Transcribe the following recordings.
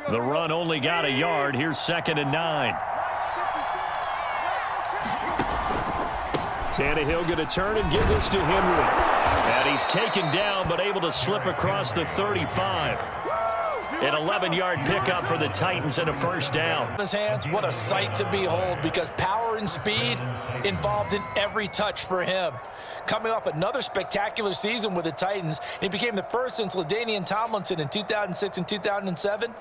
The run only got a yard. Here's 2nd and 9. Tannehill going to turn and give this to Henry. And he's taken down but able to slip across the 35. An 11-yard pickup for the Titans and a first down. His hands, what a sight to behold, because power and speed involved in every touch for him. Coming off another spectacular season with the Titans, he became the first since LaDainian Tomlinson in 2006 and 2007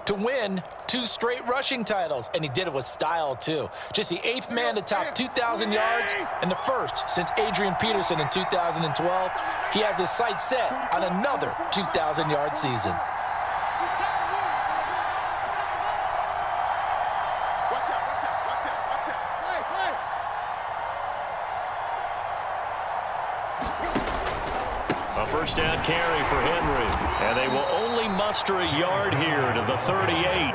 to win 2 straight rushing titles, and he did it with style too. Just the 8th man to top 2,000 yards and the first since Adrian Peterson in 2012. He has his sights set on another 2,000-yard season. A first down carry for Henry, and they will only muster a yard here to the 38.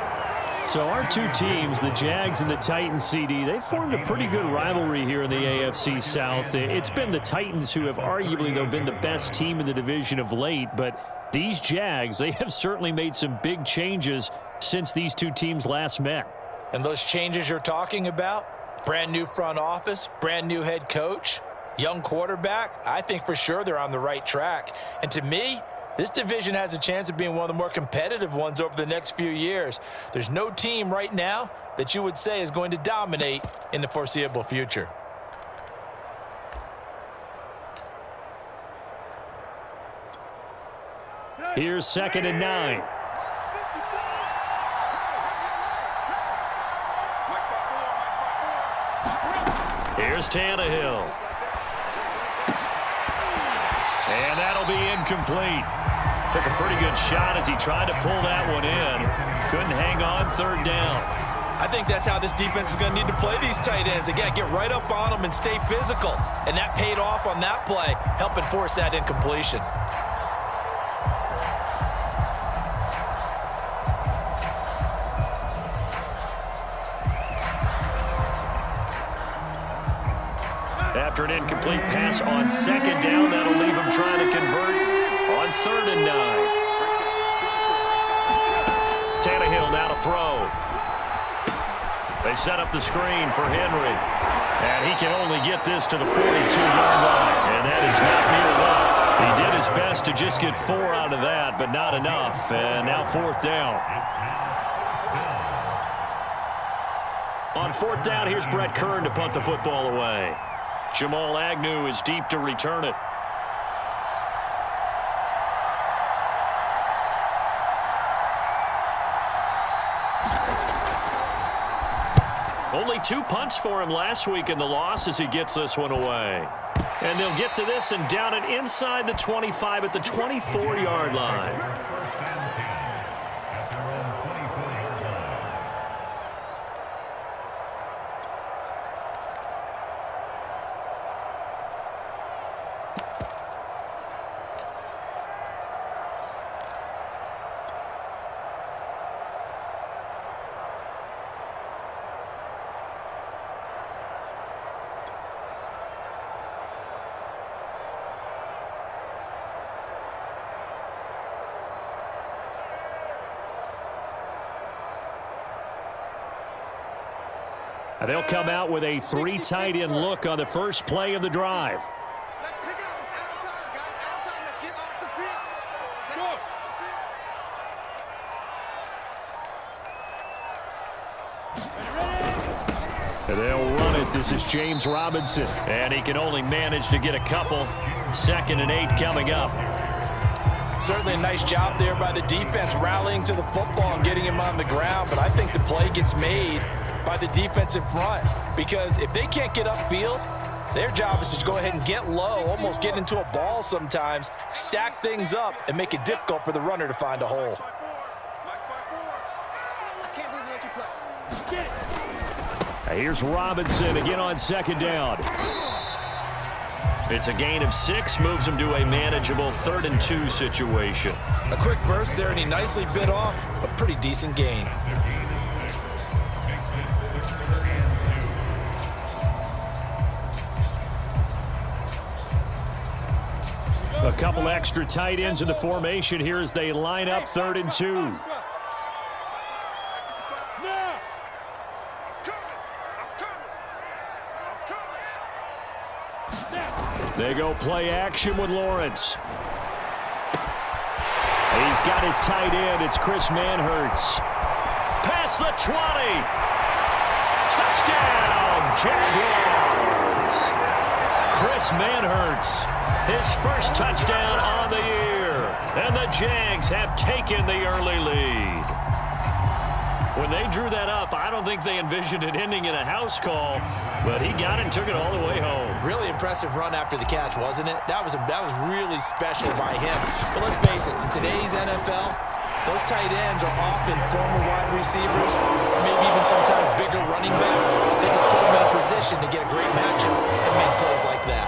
So our two teams, the Jags and the Titans, CD, they've formed a pretty good rivalry here in the AFC South. It's been the Titans who have arguably, though, been the best team in the division of late, but these Jags, they have certainly made some big changes since these two teams last met. And those changes you're talking about, brand new front office, brand new head coach, young quarterback, I think for sure they're on the right track. And to me, this division has a chance of being one of the more competitive ones over the next few years. There's no team right now that you would say is going to dominate in the foreseeable future. Here's 2nd and 9. Here's Tannehill. And that'll be incomplete. Took a pretty good shot as he tried to pull that one in. Couldn't hang on, 3rd down. I think that's how this defense is going to need to play these tight ends. Again, get right up on them and stay physical. And that paid off on that play, helping force that incompletion. After an incomplete pass on 2nd down, that'll leave him trying to convert on 3rd and 9. Tannehill now to throw. They set up the screen for Henry. And he can only get this to the 42-yard line. And that is not near enough. He did his best to just get 4 out of that, but not enough. And now 4th down. On 4th down, here's Brett Kern to punt the football away. Jamal Agnew is deep to return it. Only 2 punts for him last week in the loss as he gets this one away. And they'll get to this and down it inside the 25 at the 24-yard line. They'll come out with a 3 tight end look on the first play of the drive. Let's pick it up. It's out of time, guys. Out of time. Let's get off the field. And they'll run it. This is James Robinson. And he can only manage to get a couple. 2nd and 8 coming up. Certainly a nice job there by the defense rallying to the football and getting him on the ground. But I think the play gets made by the defensive front, because if they can't get upfield, their job is to go ahead and get low, almost get into a ball sometimes, stack things up, and make it difficult for the runner to find a hole. I can't believe they let you play. Here's Robinson again on 2nd down. It's a gain of 6, moves him to a manageable 3rd and 2 situation. A quick burst there, and he nicely bit off a pretty decent gain. A couple extra tight ends in the formation here as they line up 3rd and 2. They go play action with Lawrence. He's got his tight end. It's Chris Manhertz. Past the 20. Touchdown, Jaguars. Chris Manhertz, his first touchdown on the year. And the Jags have taken the early lead. When they drew that up, I don't think they envisioned it ending in a house call, but he got it and took it all the way home. Really impressive run after the catch, wasn't it? That was really special by him. But let's face it, in today's NFL, those tight ends are often former wide receivers, or maybe even sometimes bigger running backs. They just put them in a position to get a great matchup and make plays like that.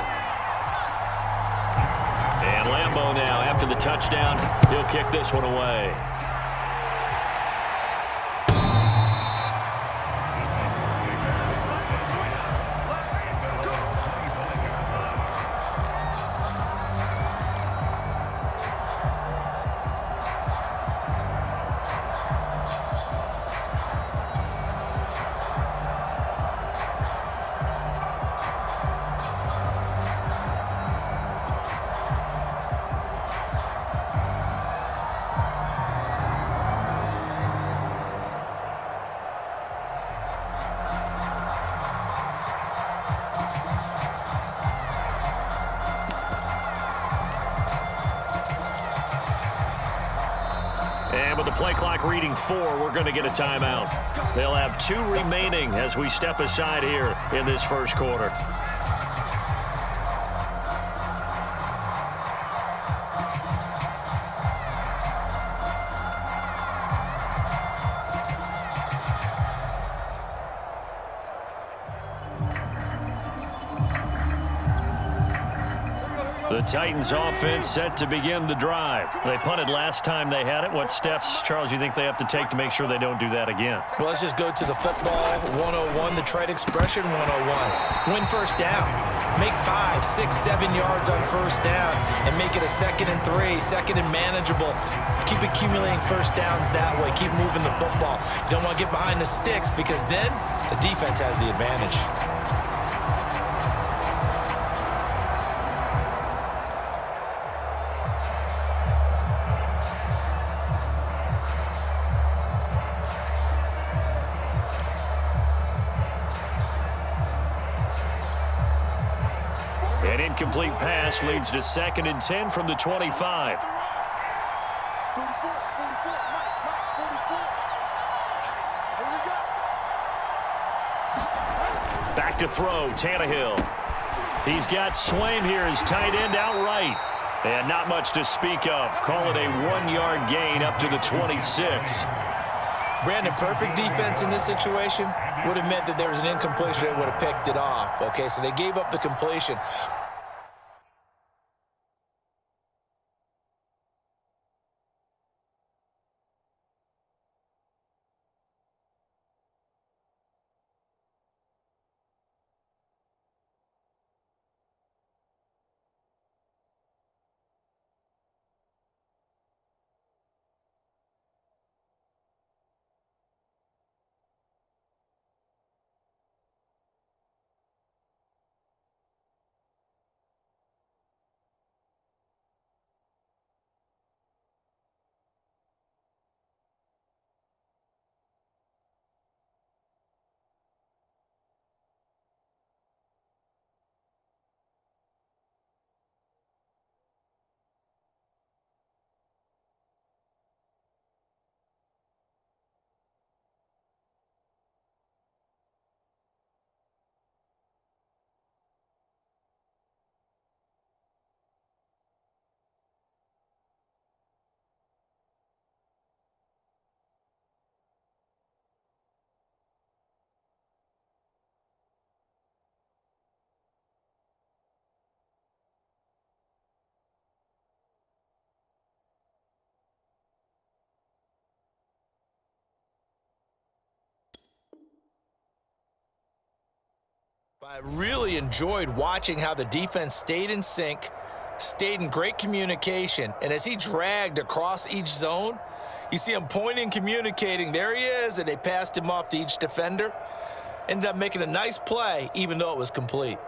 And Lambeau now, after the touchdown, he'll kick this one away. And with the play clock reading 4, we're going to get a timeout. They'll have 2 remaining as we step aside here in this first quarter. The Titans offense set to begin the drive. They punted last time they had it. What steps, Charles, you think they have to take to make sure they don't do that again? Well, let's just go to the football 101, the trade expression 101. Win first down. Make 5, 6, 7 yards on first down and make it a 2nd and 3, 2nd and manageable. Keep accumulating first downs that way. Keep moving the football. You don't want to get behind the sticks because then the defense has the advantage. An incomplete pass leads to 2nd and 10 from the 25. Back to throw, Tannehill. He's got Swain here as tight end outright. And not much to speak of. Call it a 1-yard gain up to the 26. Brandon, perfect defense in this situation would have meant that there was an incompletion that would have picked it off. Okay, so they gave up the completion. I really enjoyed watching how the defense stayed in sync, stayed in great communication, and as he dragged across each zone, you see him pointing, communicating, there he is, and they passed him off to each defender. Ended up making a nice play, even though it was complete.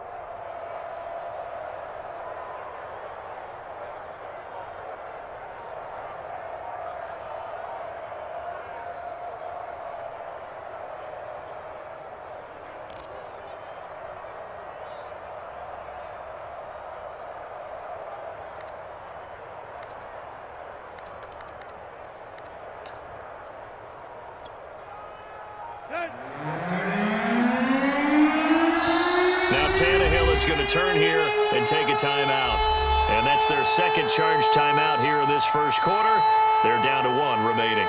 is going to turn here and take a timeout. And that's their second charge timeout here in this first quarter. They're down to 1 remaining.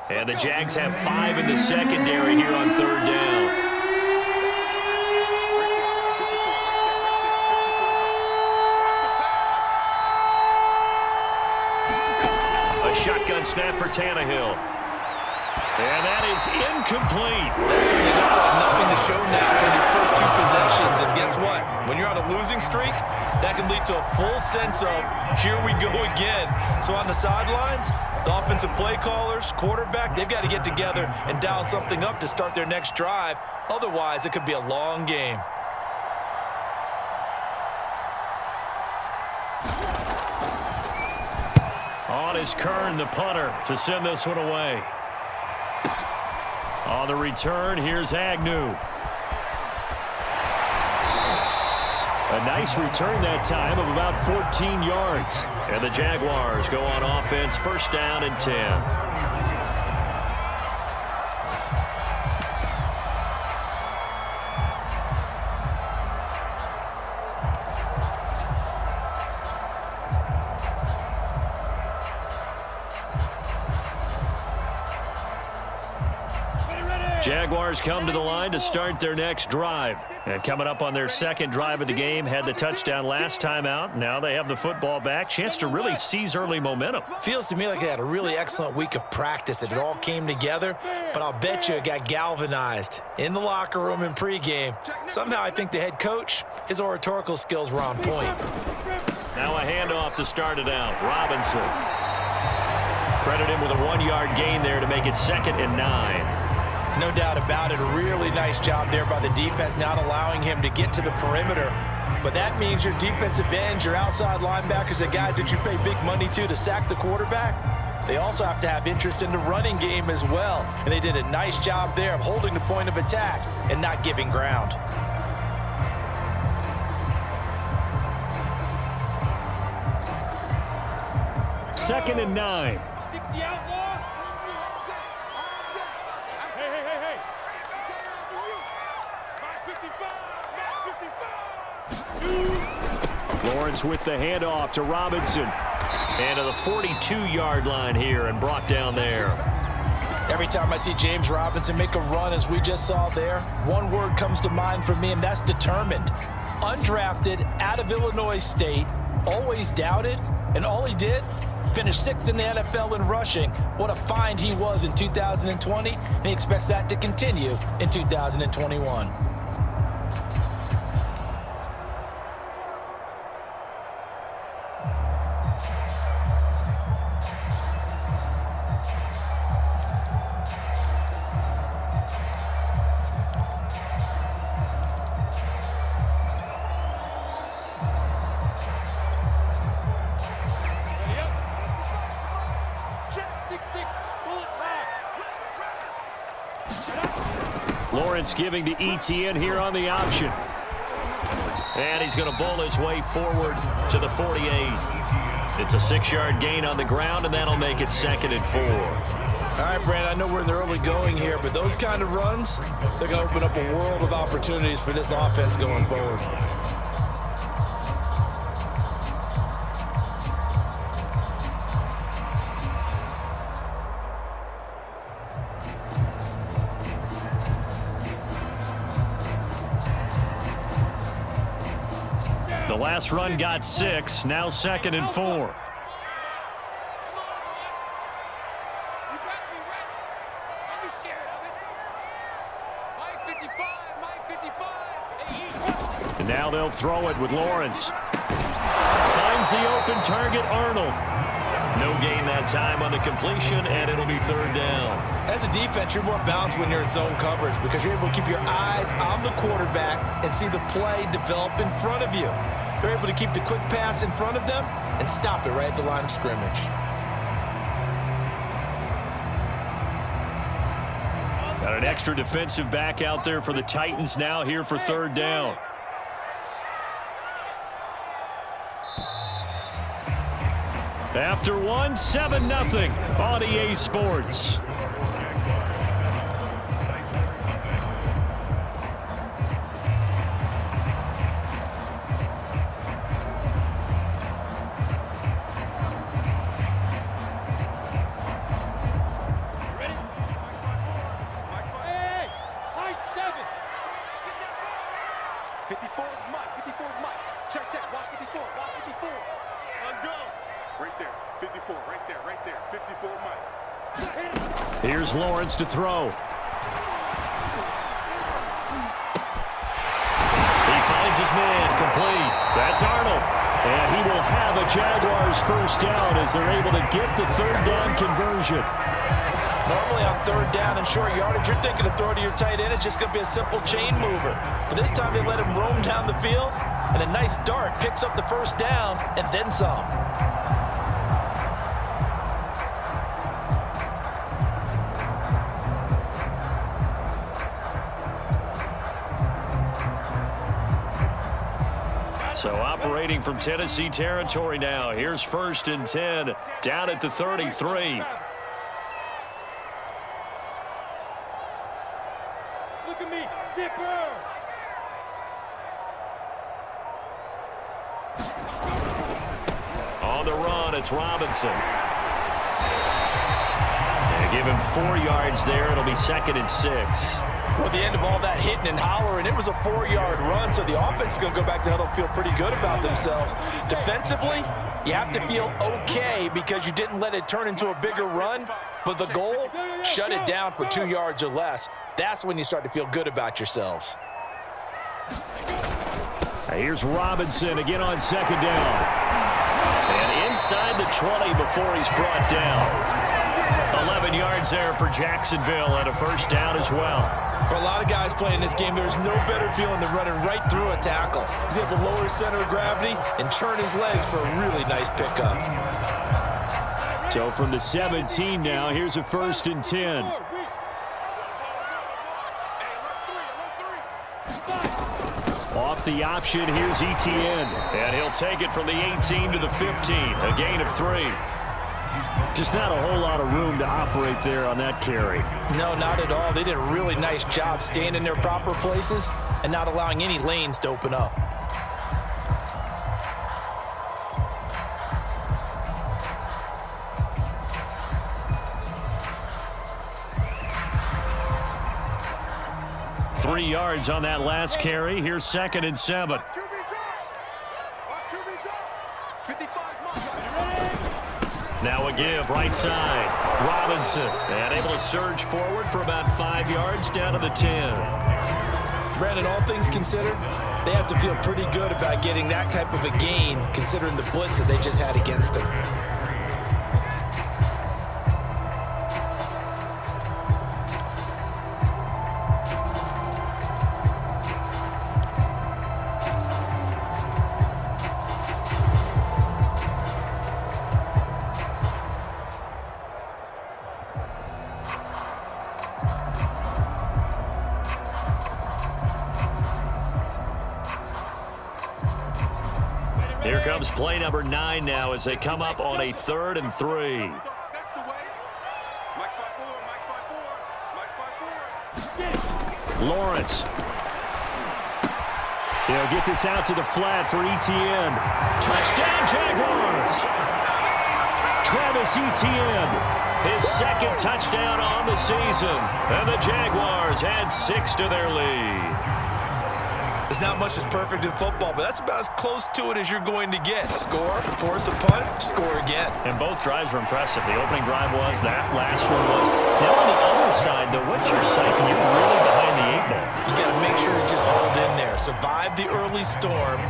And the Jags have 5 in the secondary here on 3rd down. A shotgun snap for Tannehill. And that is incomplete. That certainly looks like nothing to show now for these first 2 possessions. And guess what? When you're on a losing streak, that can lead to a full sense of, here we go again. So on the sidelines, the offensive play callers, quarterback, they've got to get together and dial something up to start their next drive. Otherwise, it could be a long game. On is Kern, the punter, to send this one away. On the return, here's Agnew. A nice return that time of about 14 yards. And the Jaguars go on offense, 1st down and 10. Jaguars come to the line to start their next drive. And coming up on their second drive of the game, had the touchdown last time out. Now they have the football back. Chance to really seize early momentum. Feels to me like they had a really excellent week of practice. It all came together, but I'll bet you it got galvanized in the locker room in pregame. Somehow I think the head coach, his oratorical skills were on point. Now a handoff to start it out. Robinson. Credit him with a 1-yard gain there to make it 2nd and 9. No doubt about it. A really nice job there by the defense, not allowing him to get to the perimeter. But that means your defensive ends, your outside linebackers, the guys that you pay big money to sack the quarterback, they also have to have interest in the running game as well. And they did a nice job there of holding the point of attack and not giving ground. Second and 9. 60 outlaw. Hey. 555. Lawrence with the handoff to Robinson. And to the 42-yard line here and brought down there. Every time I see James Robinson make a run, as we just saw there, one word comes to mind for me, and that's determined. Undrafted, out of Illinois State, always doubted, and all he did, finished 6th in the NFL in rushing. What a find he was in 2020, and he expects that to continue in 2021. Lawrence giving to Etienne here on the option. And he's going to bowl his way forward to the 48. It's a 6-yard gain on the ground, and that'll make it 2nd and 4. All right, Brand, I know we're in the early going here, but those kind of runs, they're going to open up a world of opportunities for this offense going forward. The last run got 6, now 2nd and 4. And now they'll throw it with Lawrence. Finds the open target, Arnold. No gain that time on the completion, and it'll be 3rd down. As a defense, you're more balanced when you're in zone coverage because you're able to keep your eyes on the quarterback and see the play develop in front of you. They're able to keep the quick pass in front of them and stop it right at the line of scrimmage. Got an extra defensive back out there for the Titans now here for third down. After one, 7-0 on EA Sports. Here's Lawrence to throw. He finds his man complete. That's Arnold. And he will have a Jaguars first down as they're able to get the third down conversion. Normally on third down and short yardage, you're thinking to throw to your tight end. It's just going to be a simple chain mover. But this time they let him roam down the field, and a nice dart picks up the first down and then some. So operating from Tennessee territory now. Here's first and 10 down at the 33. Look at me, zipper! On the run, it's Robinson. They give him 4 yards there. It'll be second and 6. Well, the end of all that hitting and hollering, it was a 4-yard run, so the offense is going to go back to huddle, feel pretty good about themselves. Defensively, you have to feel okay because you didn't let it turn into a bigger run, but the goal, shut it down for 2 yards or less. That's when you start to feel good about yourselves. Here's Robinson again on second down. And inside the 20 before he's brought down. 11 yards there for Jacksonville and a first down as well. For a lot of guys playing this game, there's no better feeling than running right through a tackle. He's able to lower his center of gravity and churn his legs for a really nice pickup. So from the 17 now, here's a first and 10. Off the option, here's Etienne. And he'll take it from the 18 to the 15, a gain of 3. Just not a whole lot of room to operate there on that carry. No, not at all. They did a really nice job staying in their proper places and not allowing any lanes to open up. Three yards on that last carry. Here's second and 7. Now a give, right side. Robinson, and able to surge forward for about 5 yards down to the 10. Brandon, all things considered, they have to feel pretty good about getting that type of a gain considering the blitz that they just had against them. Here comes play number 9 now as they come up on a 3rd and 3. Lawrence. They'll get this out to the flat for Etienne. Touchdown, Jaguars! Travis Etienne. His second touchdown on the season. And the Jaguars add 6 to their lead. There's not much that's perfect in football, but that's about as close to it as you're going to get. Score, force a punt, score again. And both drives were impressive. The opening drive was, that last one was. Now on the other side, though, what's your psyche? You're really behind the 8 ball. You got to make sure to just hold in there. Survive the early storm,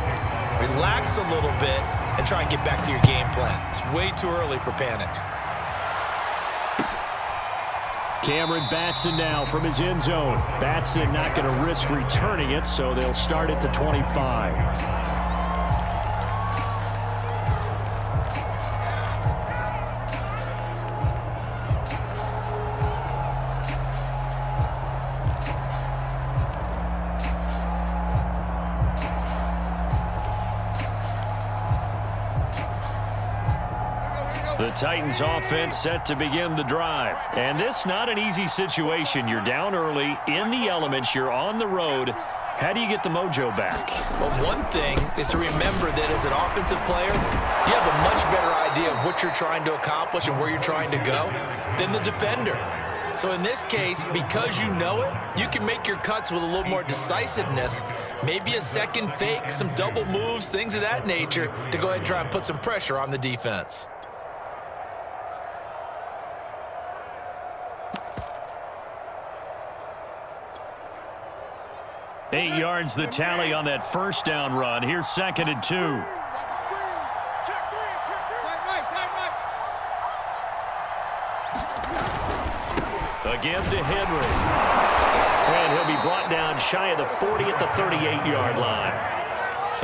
relax a little bit, and try and get back to your game plan. It's way too early for panic. Cameron Batson now from his end zone. Batson not going to risk returning it, so they'll start at the 25. The Titans offense set to begin the drive. And this not an easy situation. You're down early, in the elements, you're on the road. How do you get the mojo back? Well, one thing is to remember that as an offensive player, you have a much better idea of what you're trying to accomplish and where you're trying to go than the defender. So in this case, because you know it, you can make your cuts with a little more decisiveness, maybe a second fake, some double moves, things of that nature, to go ahead and try and put some pressure on the defense. 8 yards the tally on that first down run. Here's 2nd and 2. Again to Henry. And he'll be brought down shy of the 40 at the 38-yard line.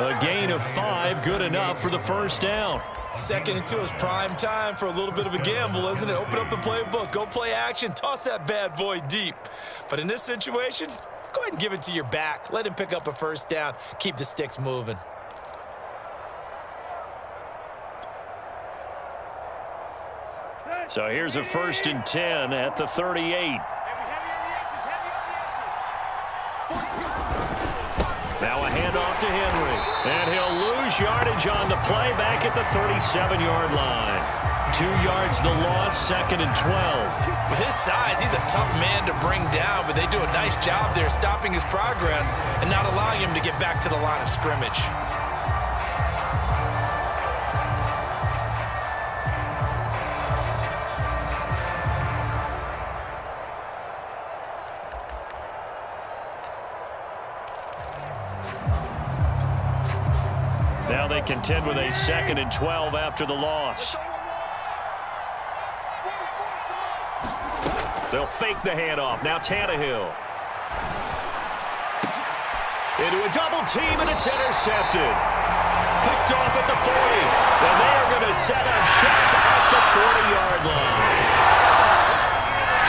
A gain of 5, good enough for the first down. 2nd and 2 is prime time for a little bit of a gamble, isn't it? Open up the playbook, go play action, toss that bad boy deep. But in this situation, go ahead and give it to your back. Let him pick up a first down. Keep the sticks moving. So here's a 1st and 10 at the 38. Now a handoff to Henry. And he'll lose yardage on the play back at the 37-yard line. 2 yards the loss, 2nd and 12. With his size, he's a tough man to bring down, but they do a nice job there stopping his progress and not allowing him to get back to the line of scrimmage. Now they contend with a 2nd and 12 after the loss. They'll fake the handoff. Now Tannehill. Into a double team, and it's intercepted. Picked off at the 40. And they are going to set up shop at the 40-yard line.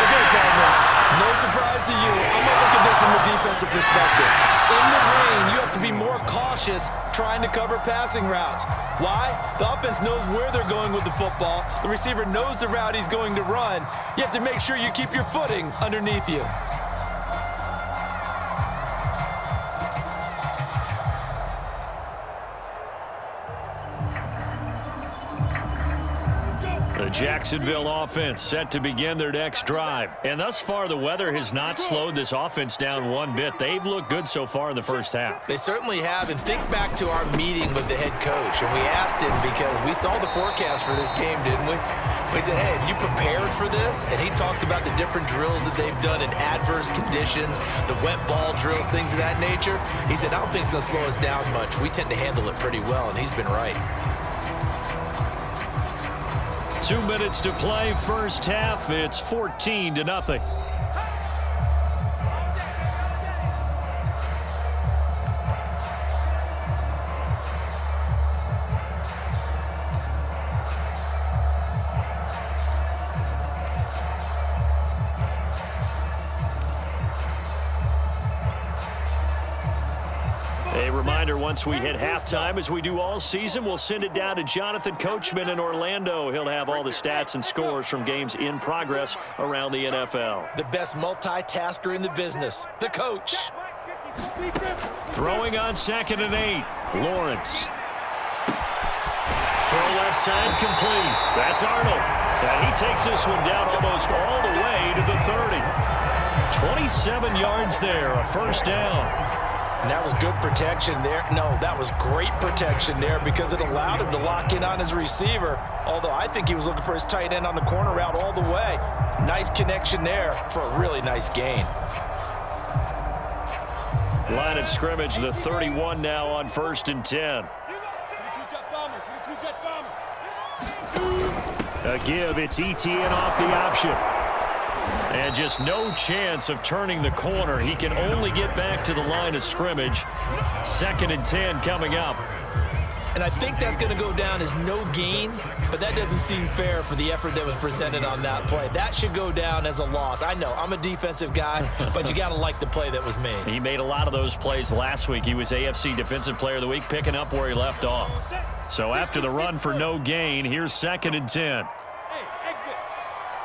Okay, partner, no surprise to you. I'm going to look at this from a defensive perspective. In the rain, you have to be more cautious trying to cover passing routes. Why? The offense knows where they're going with the football. The receiver knows the route he's going to run. You have to make sure you keep your footing underneath you. The Jacksonville offense set to begin their next drive. And thus far, the weather has not slowed this offense down one bit. They've looked good so far in the first half. They certainly have. And think back to our meeting with the head coach. And we asked him because we saw the forecast for this game, didn't we? We said, hey, have you prepared for this? And he talked about the different drills that they've done in adverse conditions, the wet ball drills, things of that nature. He said, I don't think it's going to slow us down much. We tend to handle it pretty well, and he's been right. 2 minutes to play, first half. It's 14-0. A reminder, once we hit halftime, as we do all season, we'll send it down to Jonathan Coachman in Orlando. He'll have all the stats and scores from games in progress around the NFL. The best multitasker in the business, the coach. Throwing on 2nd and 8. Lawrence. Throw left side complete. That's Arnold. And he takes this one down almost all the way to the 30. 27 yards there, a first down. And that was good protection there. No, that was great protection there because it allowed him to lock in on his receiver, although I think he was looking for his tight end on the corner route all the way. Nice connection there for a really nice gain. Line of scrimmage, the 31 now on 1st and 10. A give, it's ETN off the option. And just no chance of turning the corner. He can only get back to the line of scrimmage. 2nd and 10 coming up. And I think that's going to go down as no gain, but that doesn't seem fair for the effort that was presented on that play. That should go down as a loss. I know, I'm a defensive guy, but you got to like the play that was made. He made a lot of those plays last week. He was AFC Defensive Player of the Week, picking up where he left off. So after the run for no gain, here's 2nd and 10. Hey, exit.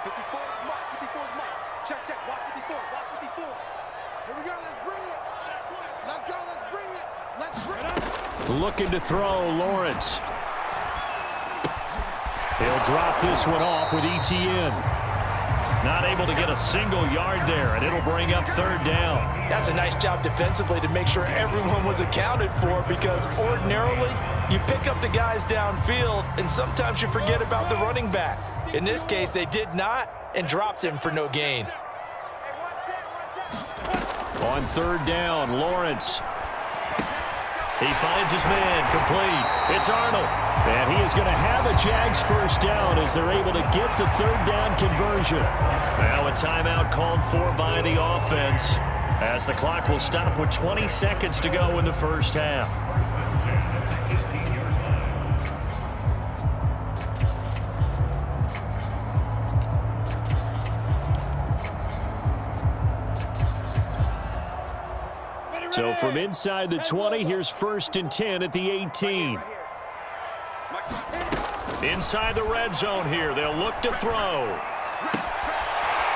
54 is Mike. 54 is Mike. Check, check. Watch 54. Watch 54. Here we go. Let's bring it. Let's go. Let's bring it. Let's bring it. Looking to throw, Lawrence. He'll drop this one off with ETN. Not able to get a single yard there, and it'll bring up 3rd down. That's a nice job defensively to make sure everyone was accounted for, because ordinarily you pick up the guys downfield and sometimes you forget about the running back. In this case, they did not and dropped him for no gain. On 3rd down, Lawrence. He finds his man, complete. It's Arnold. And he is going to have a Jags 1st down as they're able to get the 3rd down conversion. Now a timeout called for by the offense, as the clock will stop with 20 seconds to go in the 1st half. So from inside the 20, here's 1st and 10 at the 18. Inside the red zone here, they'll look to throw.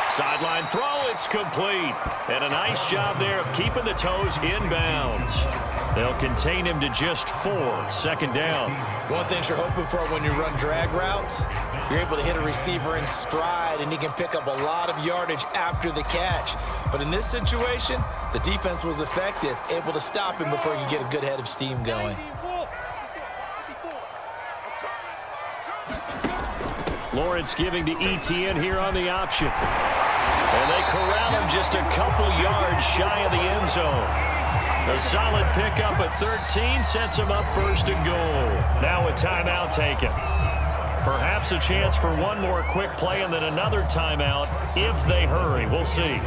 Sideline throw, it's complete. And a nice job there of keeping the toes inbounds. They'll contain him to just 4, 2nd down. One thing you're hoping for when you run drag routes, you're able to hit a receiver in stride and he can pick up a lot of yardage after the catch. But in this situation, the defense was effective, able to stop him before he could get a good head of steam going. Lawrence giving to ETN here on the option. And they corral him just a couple yards shy of the end zone. The solid pickup at 13 sets him up 1st and goal. Now a timeout taken. Perhaps a chance for one more quick play and then another timeout if they hurry. We'll see.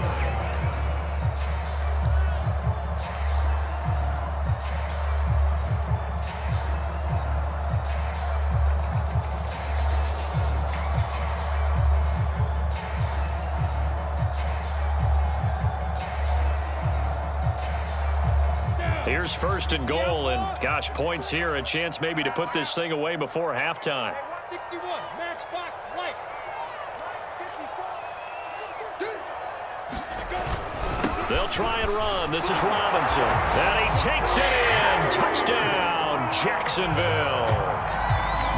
Here's 1st and goal, and gosh, points here, a chance maybe to put this thing away before halftime. 61, matchbox, lights. They'll try and run. This is Robinson. And he takes it in. Touchdown, Jacksonville.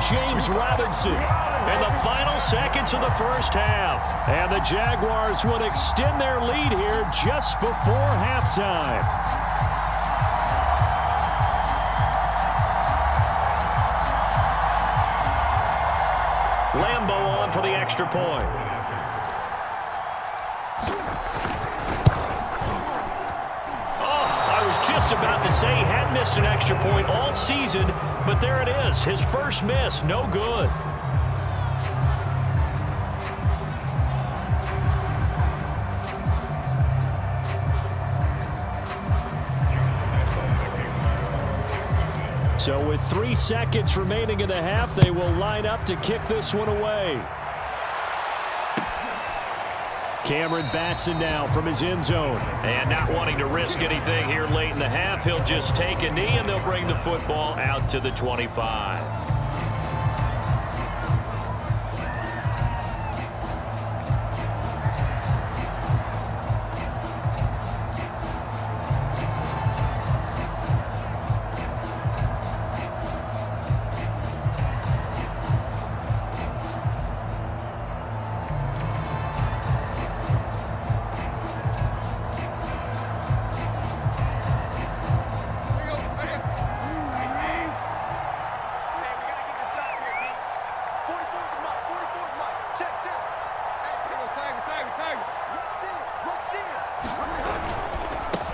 James Robinson in the final seconds of the 1st half. And the Jaguars would extend their lead here just before halftime. Lambeau on for the extra point. Oh, I was just about to say he hadn't missed an extra point all season, but there it is. His first miss, no good. So with 3 seconds remaining in the half, they will line up to kick this one away. Cameron Batson now from his end zone. And not wanting to risk anything here late in the half, he'll just take a knee and they'll bring the football out to the 25.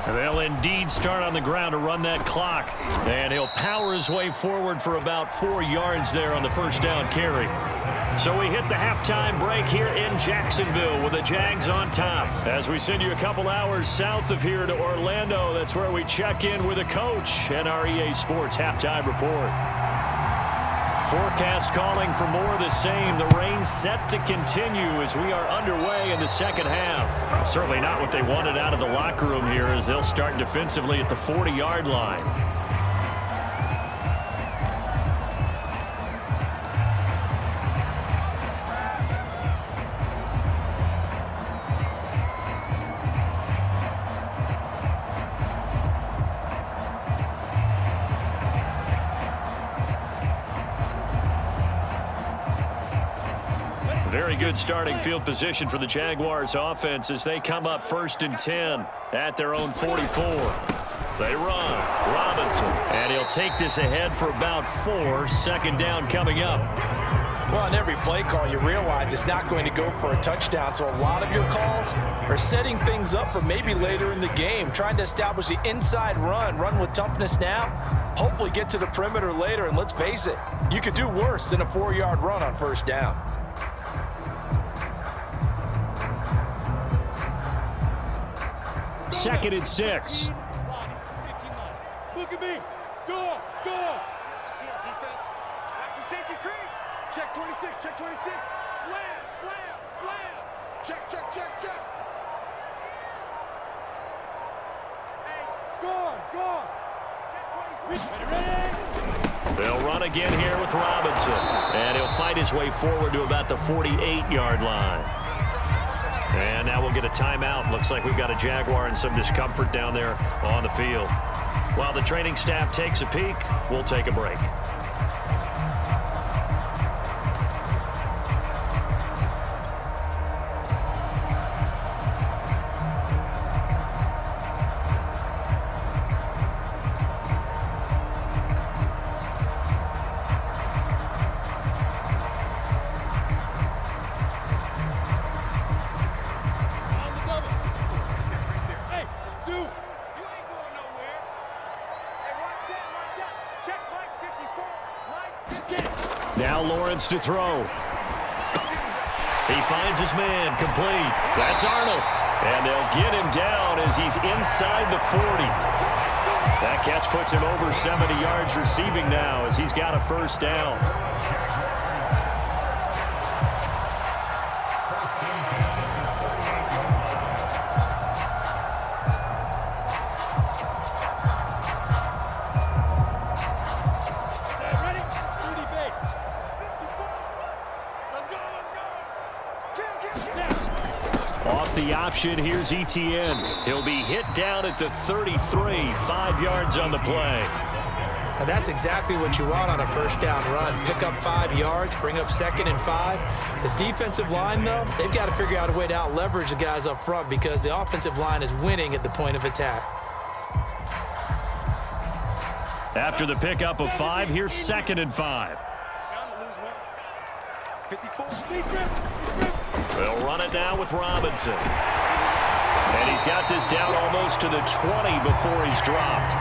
They'll indeed start on the ground to run that clock. And he'll power his way forward for about 4 yards there on the 1st down carry. So we hit the halftime break here in Jacksonville with the Jags on top. As we send you a couple hours south of here to Orlando, that's where we check in with a coach and our EA Sports halftime report. Forecast calling for more of the same. The rain set to continue as we are underway in the 2nd half. Certainly not what they wanted out of the locker room here as they'll start defensively at the 40-yard line. Very good starting field position for the Jaguars offense as they come up 1st and 10 at their own 44. They run. Robinson. And he'll take this ahead for about 4. 2nd down coming up. Well, on every play call, you realize it's not going to go for a touchdown. So a lot of your calls are setting things up for maybe later in the game, trying to establish the inside run with toughness now, hopefully get to the perimeter later. And let's face it, you could do worse than a 4-yard run on 1st down. 2nd and 6. Look at me. Go. Defense. That's the safety creep. Check 26. Check 26. Slam. Check. Hey, go. Check 20. Ready. They'll run again here with Robinson. And he'll fight his way forward to about the 48-yard line. And now we'll get a timeout. Looks like we've got a Jaguar in some discomfort down there on the field. While the training staff takes a peek, we'll take a break. Now Lawrence to throw. He finds his man, complete. That's Arnold. And they'll get him down as he's inside the 40. That catch puts him over 70 yards receiving now as he's got a 1st down. The option, here's ETN. He'll be hit down at the 33, 5 yards on the play. And that's exactly what you want on a 1st down run. Pick up 5 yards, bring up 2nd and 5. The defensive line, though, they've got to figure out a way to out-leverage the guys up front because the offensive line is winning at the point of attack. After the pickup of 5, here's 2nd and 5. They'll run it now with Robinson. And he's got this down almost to the 20 before he's dropped.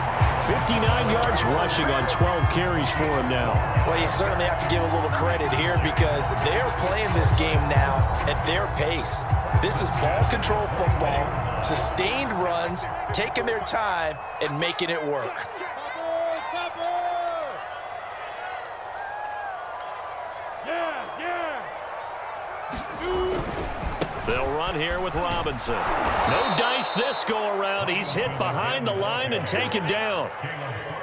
59 yards rushing on 12 carries for him now. Well, you certainly have to give a little credit here because they're playing this game now at their pace. This is ball control football, sustained runs, taking their time and making it work. They'll run here with Robinson. No dice this go-around. He's hit behind the line and taken down.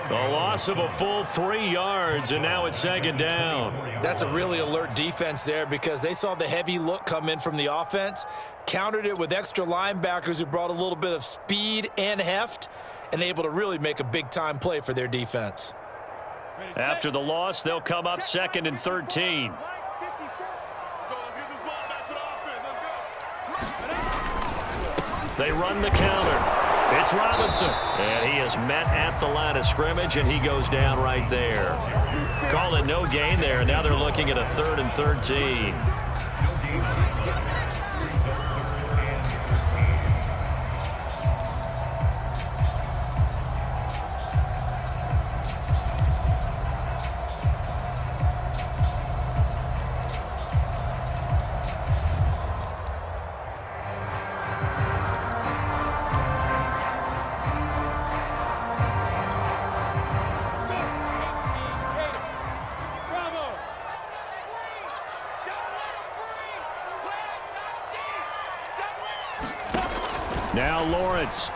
The loss of a full 3 yards, and now it's 2nd down. That's a really alert defense there because they saw the heavy look come in from the offense, countered it with extra linebackers who brought a little bit of speed and heft, and able to really make a big-time play for their defense. After the loss, they'll come up 2nd and 13. They run the counter. It's Robinson. And he is met at the line of scrimmage, and he goes down right there. Call it no gain there. Now they're looking at a 3rd and 13. Now Lawrence.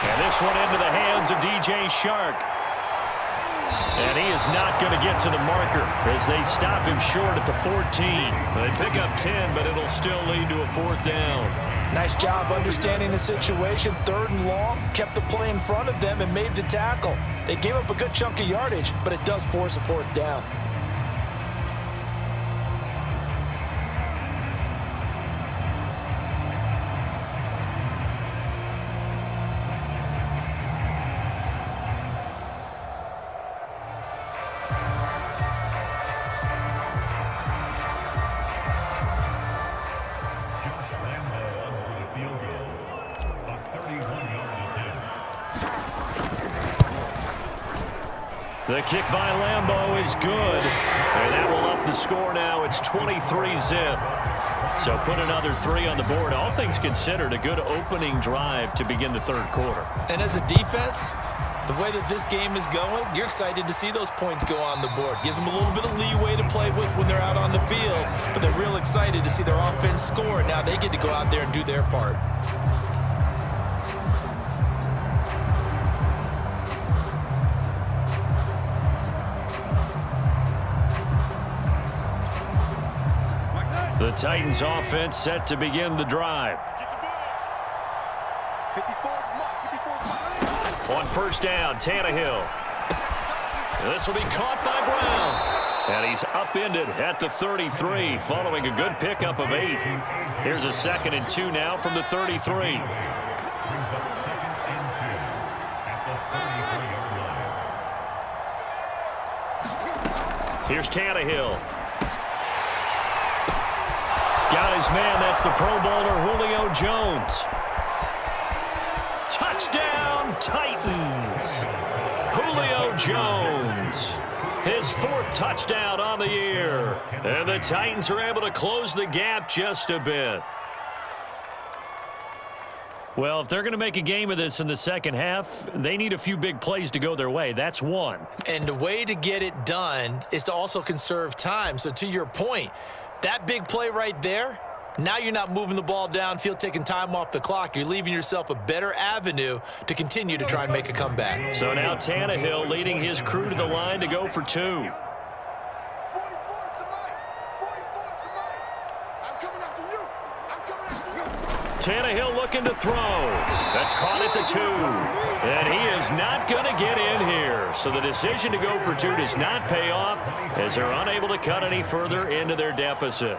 And this one into the hands of DJ Shark. And he is not going to get to the marker as they stop him short at the 14. They pick up 10, but it'll still lead to a 4th down. Nice job understanding the situation. 3rd and long, kept the play in front of them and made the tackle. They gave up a good chunk of yardage, but it does force a 4th down. The kick by Lambeau is good, and that will up the score now. It's 23-zip. So put another 3 on the board. All things considered, a good opening drive to begin the third quarter. And as a defense, the way that this game is going, you're excited to see those points go on the board. Gives them a little bit of leeway to play with when they're out on the field, but they're real excited to see their offense score. Now they get to go out there and do their part. The Titans offense set to begin the drive. On first down, Tannehill. This will be caught by Brown. And he's upended at the 33 following a good pickup of 8. Here's a 2nd and 2 now from the 33. Here's Tannehill. Got his man. That's the Pro Bowler Julio Jones. Touchdown, Titans. Julio Jones. His 4th touchdown on the year. And the Titans are able to close the gap just a bit. Well, if they're going to make a game of this in the second half, they need a few big plays to go their way. That's one. And the way to get it done is to also conserve time. So to your point, that big play right there, now you're not moving the ball downfield, taking time off the clock. You're leaving yourself a better avenue to continue to try and make a comeback. So now Tannehill leading his crew to the line to go for 2. 44's to Mike. 44's to Mike. I'm coming after you. I'm coming after you. Tannehill looking to throw. That's caught at the 2. And he is not going to get in here. So the decision to go for 2 does not pay off as they're unable to cut any further into their deficit.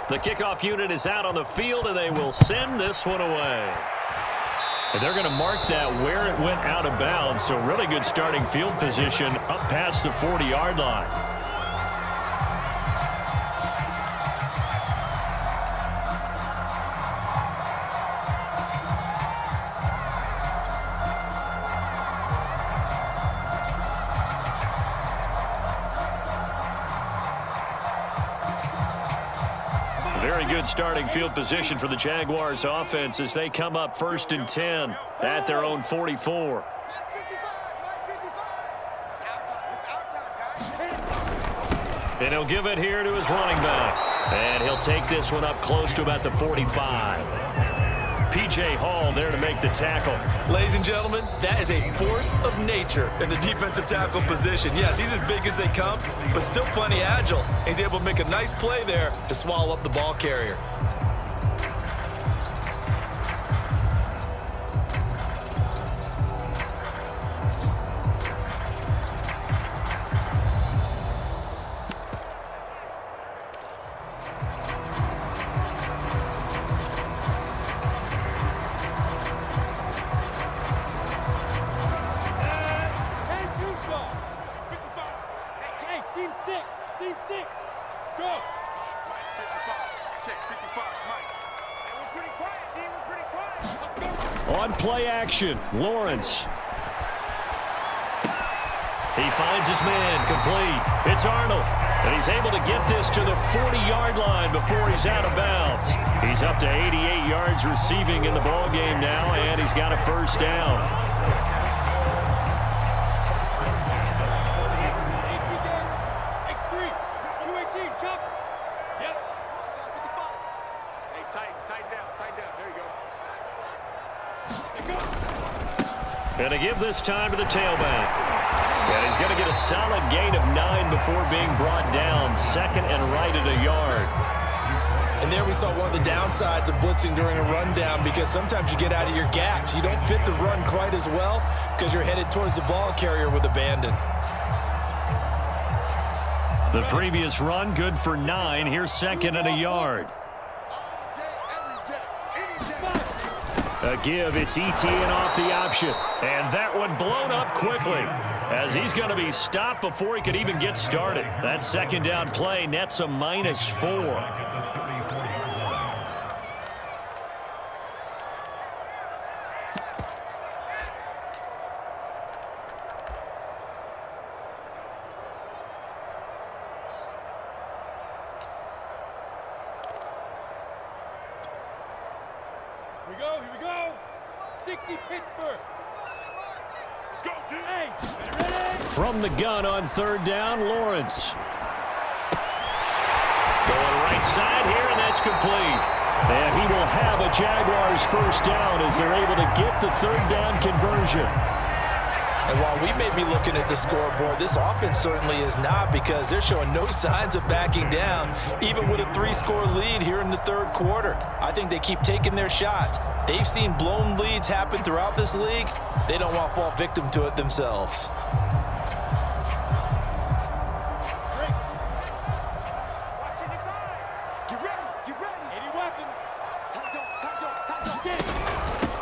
The kickoff unit is out on the field, and they will send this one away. And they're going to mark that where it went out of bounds. So really good starting field position up past the 40-yard line. Very good starting field position for the Jaguars offense as they come up 1st and 10 at their own 44. And he'll give it here to his running back. And he'll take this one up close to about the 45. P.J. Hall there to make the tackle. Ladies and gentlemen, that is a force of nature in the defensive tackle position. Yes, he's as big as they come, but still plenty agile. He's able to make a nice play there to swallow up the ball carrier. On play action, Lawrence. He finds his man complete. It's Arnold. And he's able to get this to the 40-yard line before he's out of bounds. He's up to 88 yards receiving in the ballgame now, and he's got a 1st down. And to give this time to the tailback. And he's going to get a solid gain of 9 before being brought down. 2nd and right at a yard. And there we saw one of the downsides of blitzing during a rundown, because sometimes you get out of your gaps. You don't fit the run quite as well because you're headed towards the ball carrier with abandon. The previous run good for 9. Here's 2nd and a yard. A give, it's ETN off the option. And that one blown up quickly as he's going to be stopped before he could even get started. That 2nd down play nets a -4. Here we go. 60 Pittsburgh. Let's go, dude. Hey, ready? From the gun on third down, Lawrence. Going right side here, and that's complete. And he will have a Jaguars first down as they're able to get the third down conversion. And while we may be looking at the scoreboard, this offense certainly is not, because they're showing no signs of backing down, even with a 3-score lead here in the third quarter. I think they keep taking their shots. They've seen blown leads happen throughout this league. They don't want to fall victim to it themselves.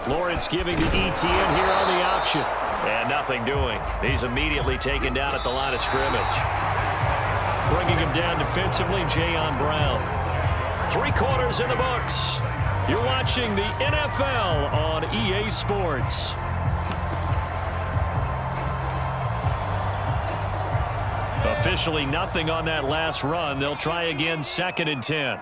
Lawrence giving to ETN here on the option. And nothing doing. He's immediately taken down at the line of scrimmage. Bringing him down defensively, Jayon Brown. 3 quarters in the books. You're watching the NFL on EA Sports. Officially nothing on that last run. They'll try again, 2nd and 10.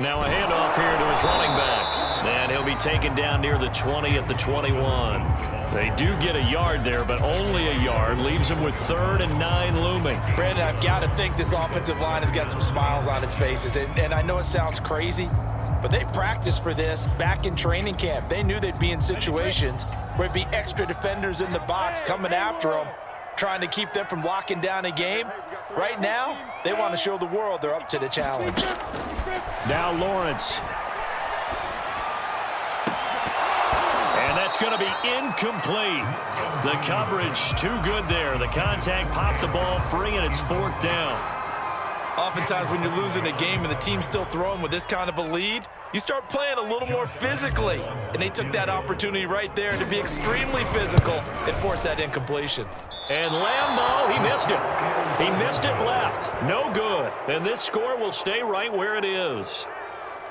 Now a handoff here to his running back. And he'll be taken down near the 20 at the 21. They do get a yard there, but only a yard. Leaves him with 3rd and 9 looming. Brandon, I've got to think this offensive line has got some smiles on its faces. And I know it sounds crazy, but they practiced for this back in training camp. They knew they'd be in situations where it'd be extra defenders in the box coming after them, trying to keep them from locking down a game. Right now, they want to show the world they're up to the challenge. Now Lawrence. And that's going to be incomplete. The coverage too good there. The contact popped the ball free, and it's 4th down. Oftentimes when you're losing a game and the team's still throwing with this kind of a lead, you start playing a little more physically. And they took that opportunity right there to be extremely physical and force that incompletion. And Lambeau, he missed it. He missed it left. No good. And this score will stay right where it is.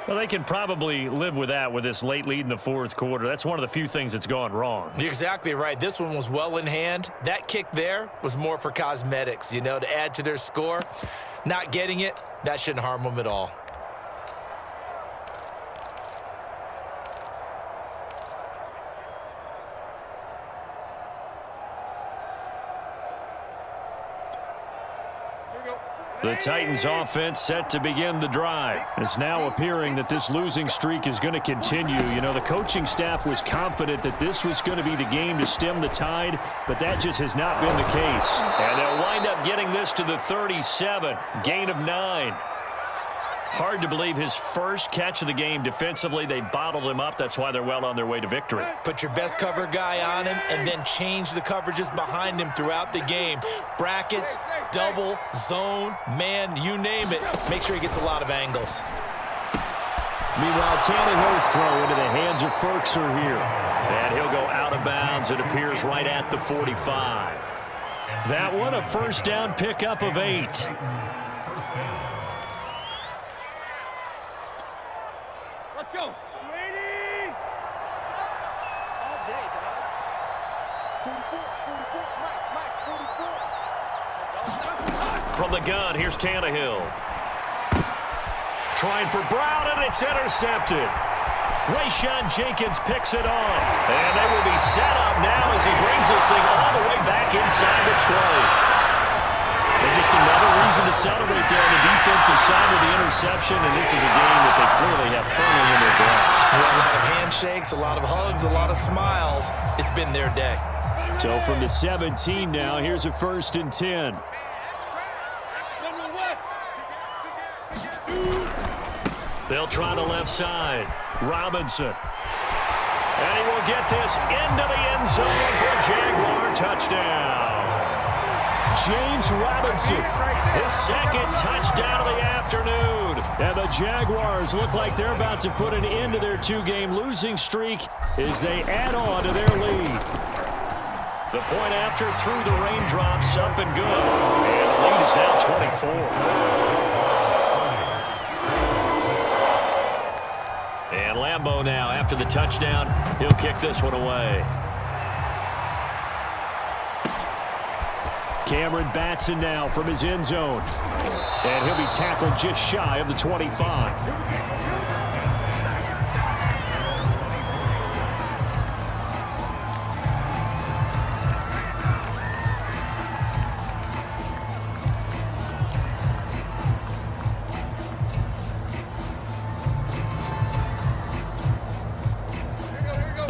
Well, they can probably live with that with this late lead in the 4th quarter. That's one of the few things that's gone wrong. You're exactly right. This one was well in hand. That kick there was more for cosmetics, you know, to add to their score. Not getting it, that shouldn't harm them at all. The Titans offense set to begin the drive. It's now appearing that this losing streak is going to continue. You know, the coaching staff was confident that this was going to be the game to stem the tide, but that just has not been the case. And they'll wind up getting this to the 37, gain of 9. Hard to believe his first catch of the game defensively. They bottled him up. That's why they're well on their way to victory. Put your best cover guy on him and then change the coverages behind him throughout the game. Brackets, double, zone, man, you name it. Make sure he gets a lot of angles. Meanwhile, Tannehill's throw into the hands of Ferkser here. And he'll go out of bounds. It appears right at the 45. That one a first down pickup of 8. Let's go. 80. All day, dog. 44, Mike, 44. From the gun, here's Tannehill. Trying for Brown, and it's intercepted. Rayshawn Jenkins picks it off. And they will be set up now as he brings this thing all the way back inside the 20. And just another reason to celebrate there on the defensive side with the interception, and this is a game that they clearly have firmly in their grasp. A lot of handshakes, a lot of hugs, a lot of smiles. It's been their day. So from the 17 now, here's a 1st and 10. They'll try the left side. Robinson. And he will get this into the end zone for a Jaguar touchdown. James Robinson, his 2nd touchdown of the afternoon. And the Jaguars look like they're about to put an end to their 2-game losing streak as they add on to their lead. The point after through the raindrops, up and good. And the lead is now 24. And Lambeau now, after the touchdown, he'll kick this one away. Cameron Batson now from his end zone. And he'll be tackled just shy of the 25.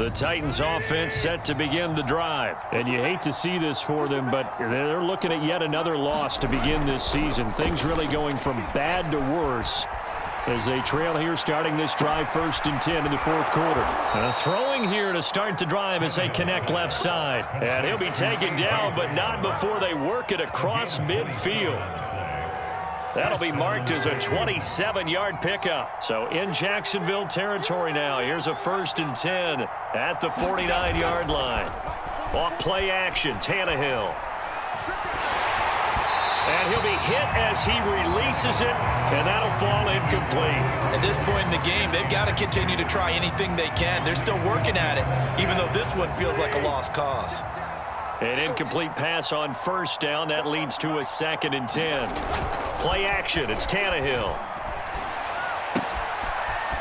The Titans offense set to begin the drive. And you hate to see this for them, but they're looking at yet another loss to begin this season. Things really going from bad to worse as they trail here starting this drive 1st and 10 in the 4th quarter. Throwing here to start the drive as they connect left side. And he'll be taken down, but not before they work it across midfield. That'll be marked as a 27-yard pickup. So in Jacksonville territory now. Here's a 1st and 10 at the 49-yard line. Off play action, Tannehill. And he'll be hit as he releases it, and that'll fall incomplete. At this point in the game, they've got to continue to try anything they can. They're still working at it, even though this one feels like a lost cause. An incomplete pass on 1st down. That leads to a 2nd and 10. Play action. It's Tannehill.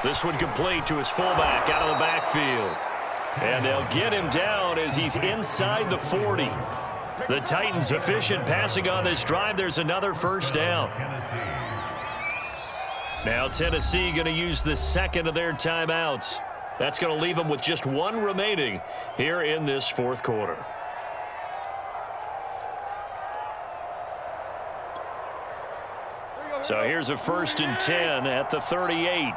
This one complete to his fullback out of the backfield. And they'll get him down as he's inside the 40. The Titans efficient passing on this drive. There's another 1st down. Now Tennessee going to use the 2nd of their timeouts. That's going to leave them with just 1 remaining here in this 4th quarter. So here's a 1st and 10 at the 38.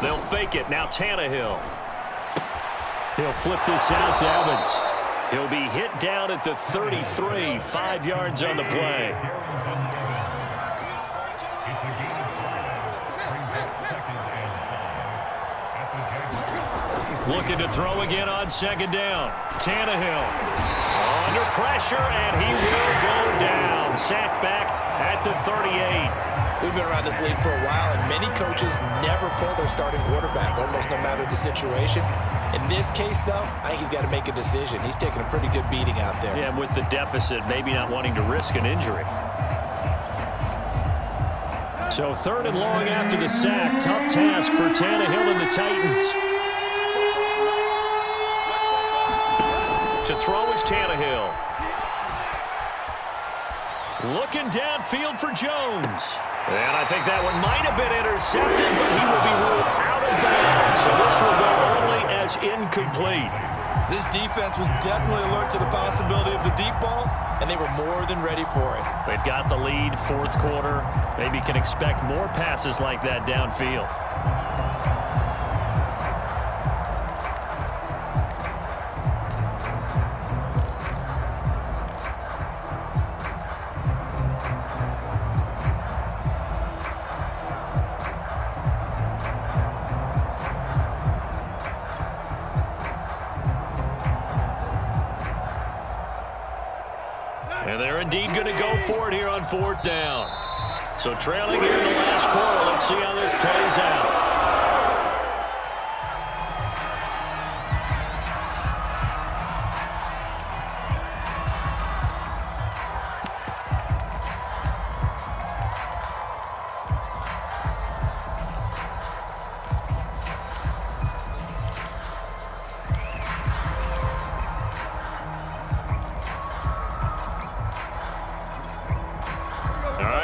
They'll fake it. Now Tannehill. He'll flip this out to Evans. He'll be hit down at the 33, 5 yards on the play. Looking to throw again on 2nd down. Tannehill under pressure, and he will go down. Sacked back at the 38. We've been around this league for a while, and many coaches never pull their starting quarterback, almost no matter the situation. In this case, though, I think he's got to make a decision. He's taking a pretty good beating out there. Yeah, and with the deficit, maybe not wanting to risk an injury. So 3rd and long after the sack. Tough task for Tannehill and the Titans. To throw is Tannehill. Looking downfield for Jones. And I think that one might have been intercepted, but he will be ruled out of bounds. So this will go only as incomplete. This defense was definitely alert to the possibility of the deep ball, and they were more than ready for it. They've got the lead, 4th quarter. Maybe can expect more passes like that downfield. And they're indeed going to go for it here on 4th down. So trailing here in the last quarter. Let's see how this plays out.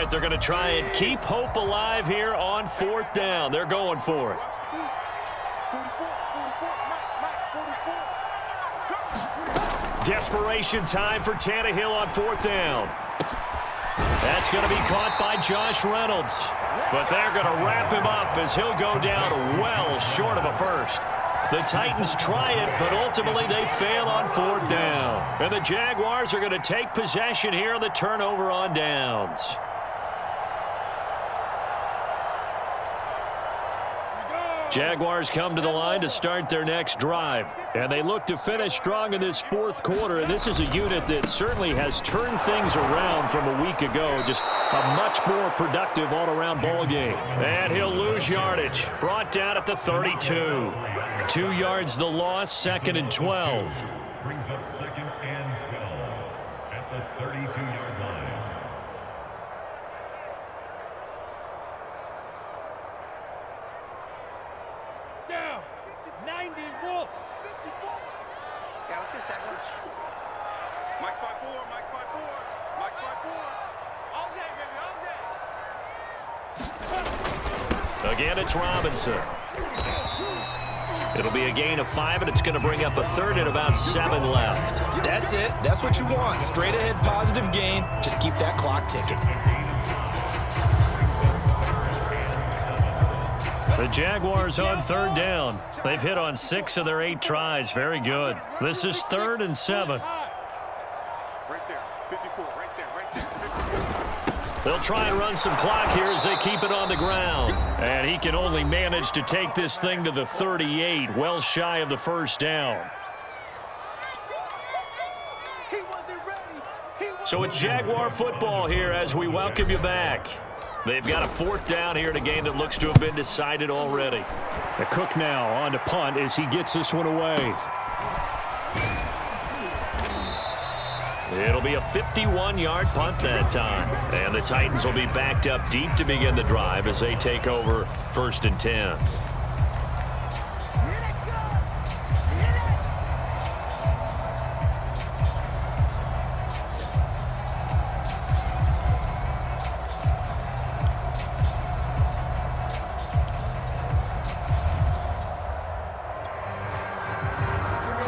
They're going to try and keep hope alive here on 4th down. They're going for it. Desperation time for Tannehill on 4th down. That's going to be caught by Josh Reynolds. But they're going to wrap him up as he'll go down well short of a 1st. The Titans try it, but ultimately they fail on 4th down. And the Jaguars are going to take possession here on the turnover on downs. Jaguars come to the line to start their next drive. And they look to finish strong in this 4th quarter. And this is a unit that certainly has turned things around from a week ago. Just a much more productive all-around ball game. And he'll lose yardage. Brought down at the 32. 2 yards the loss, 2nd and 12. Brings up 2nd and 12 at the 32-yard line. Down. 90 Wolf. 54. Yeah, let's go set lunch. Mike's by 4. Mike's by 4. Mike's by 4. Again, it's Robinson. It'll be a gain of 5, and it's going to bring up a third and about 7 left. That's it. That's what you want. Straight ahead positive gain. Just keep that clock ticking. The Jaguars on 3rd down. They've hit on 6 of their 8 tries. Very good. This is 3rd and 7. Right there, 54, right there, right there, 54. They'll try and run some clock here as they keep it on the ground. And he can only manage to take this thing to the 38, well shy of the first down. So it's Jaguar football here as we welcome you back. They've got a 4th down here in a game that looks to have been decided already. The Cook now on to punt as he gets this one away. It'll be a 51-yard punt that time. And the Titans will be backed up deep to begin the drive as they take over 1st and 10.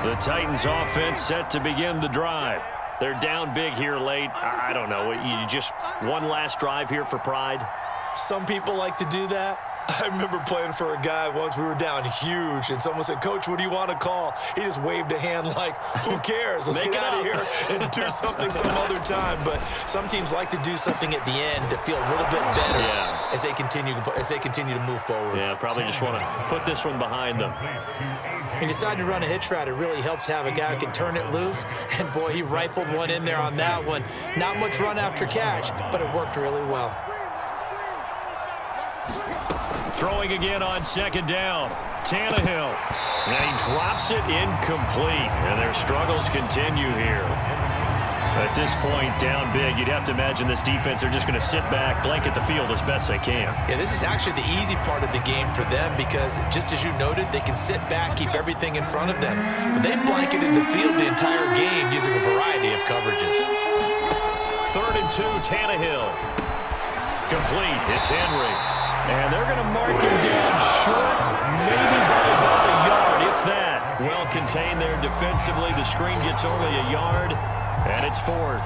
The Titans offense set to begin the drive. They're down big here late. I don't know. You just one last drive here for pride? Some people like to do that. I remember playing for a guy once. We were down huge, and someone said, "Coach, what do you want to call?" He just waved a hand like, who cares? Let's get out of here and do something some other time. But some teams like to do something at the end to feel a little bit better as they continue to move forward. Yeah, probably just want to put this one behind them. He decided to run a hitch route. It really helps to have a guy who can turn it loose. And, boy, he rifled one in there on that one. Not much run after catch, but it worked really well. Throwing again on 2nd down. Tannehill. And he drops it incomplete. And their struggles continue here. At this point, down big, you'd have to imagine this defense, they're just going to sit back, blanket the field as best they can. Yeah, this is actually the easy part of the game for them because, just as you noted, they can sit back, keep everything in front of them. But they blanketed the field the entire game using a variety of coverages. 3rd and 2, Tannehill. Complete. It's Henry. And they're going to mark him down short, maybe by about a yard, if that. Well contained there defensively. The screen gets only a yard, and it's 4th.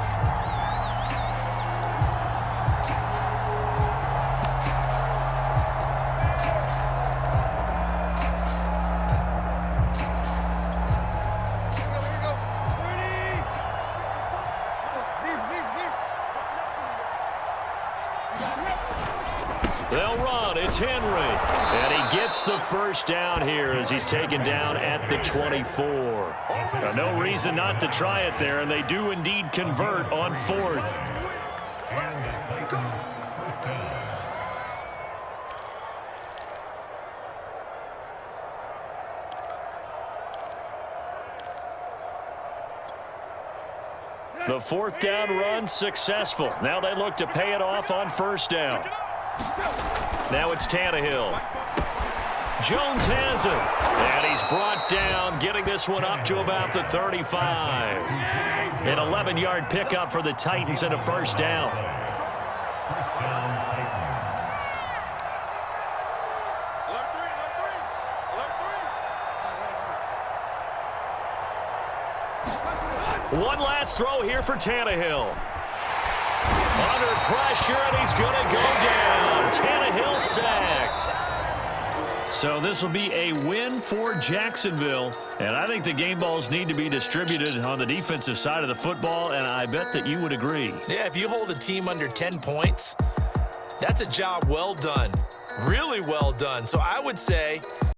They'll run. It's Henry. And he gets the first down here as he's taken down at the 24. No reason not to try it there, and they do indeed convert on 4th. The 4th down run successful. Now they look to pay it off on 1st down. Now it's Tannehill. Jones has it. And he's brought down, getting this one up to about the 35. An 11-yard pickup for the Titans and a 1st down. One last throw here for Tannehill. Under pressure, and he's going to go down. Tannehill sacked. So this will be a win for Jacksonville. And I think the game balls need to be distributed on the defensive side of the football, and I bet that you would agree. Yeah, if you hold a team under 10 points, that's a job well done. Really well done. So I would say